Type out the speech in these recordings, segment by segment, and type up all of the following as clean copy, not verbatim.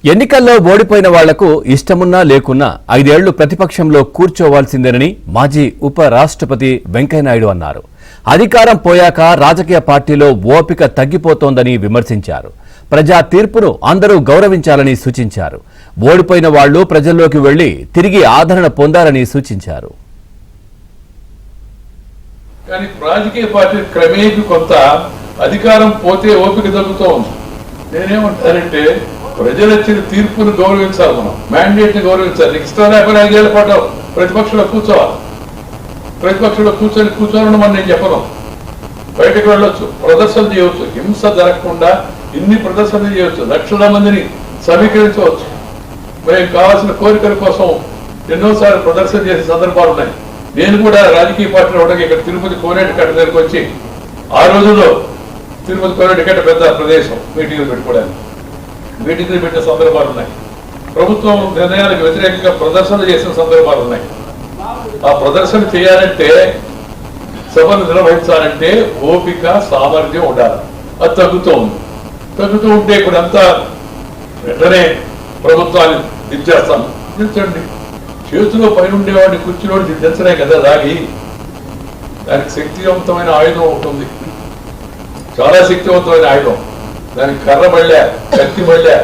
ఎన్నికల్లో ఓడిపోయిన వాళ్లకు ఇష్టమున్నా లేకున్నా 5 ఏళ్లు ప్రతిపక్షంలో కూర్చోవాల్సిందేనని మాజీ ఉప రాష్ట్రపతి వెంకయ్యనాయుడు అన్నారు. అధికారం పోయాక రాజకీయ పార్టీలో ఓపిక తగ్గిపోతోందని విమర్శించారు. ప్రజా తీర్పును అందరూ గౌరవించాలని సూచించారు. ఓడిపోయిన వాళ్లు ప్రజల్లోకి వెళ్లి తిరిగి ఆదరణ పొందాలని సూచించారు. కానీ రాజకీయ పార్టీ క్రమేపీ కొంత అధికారం పోతే ఓపిక తగ్గుతూ ఉంది. నేనేమంటానంటే ప్రజలు ఇచ్చిన తీర్పును గౌరవించాలి, మనం మ్యాండేట్ని గౌరవించాలి. నీకు ఇష్టం లేకపోతే 5 ఏళ్ల పాటు ప్రతిపక్షంలో కూర్చోవాలి. ప్రతిపక్షంలో కూర్చోవాలని మనం నేను చెప్పను. బయటకు వెళ్ళొచ్చు, ప్రదర్శన చేయవచ్చు, హింస జరగకుండా ఇన్ని ప్రదర్శనలు చేయవచ్చు, లక్షల మందిని సమీకరించవచ్చు. మేము కావాల్సిన కోరికల కోసం ఎన్నోసార్లు ప్రదర్శన చేసే సందర్భాలు ఉన్నాయి. నేను కూడా రాజకీయ పార్టీలో ఉండగా ఇక్కడ తిరుపతి కోనేటి కట్ట దగ్గరికి వచ్చి ఆ రోజుల్లో తిరుపతి కోనేటి కట్ట పెద్ద ప్రదేశం మీటింగ్లు పెట్టుకోవడానికి మీటింగ్లు పెట్టిన సందర్భాలు ఉన్నాయి. ప్రభుత్వం నిర్ణయాలకు వ్యతిరేకంగా ప్రదర్శన చేసిన సందర్భాలు ఉన్నాయి. ఆ ప్రదర్శన చేయాలంటే, సభను నిర్వహించాలంటే ఓపిక సామర్థ్యం ఉండాలి. అది తగ్గుతూ ఉంటే ఇప్పుడు అంతా వెంటనే ప్రభుత్వాన్ని దించేస్తాను. దించండి, చేతిలో పైన ఉండేవాడిని కుర్చీలోని దించలే కదా దాగి. దానికి శక్తివంతమైన ఆయుధం ఉంటుంది, చాలా శక్తివంతమైన ఆయుధం. దానికి కర్ర పడలే, కత్తి పడలే,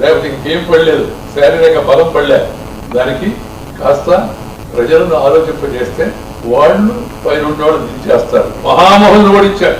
లేకపోతే ఇంకేం పడలేదు, శారీరక బలం పడలే. దానికి కాస్త ప్రజలను ఆలోచింపజేస్తే వాళ్ళు పైన ఉండేవాళ్ళు దించేస్తారు. మహామహులను ఓడించారు.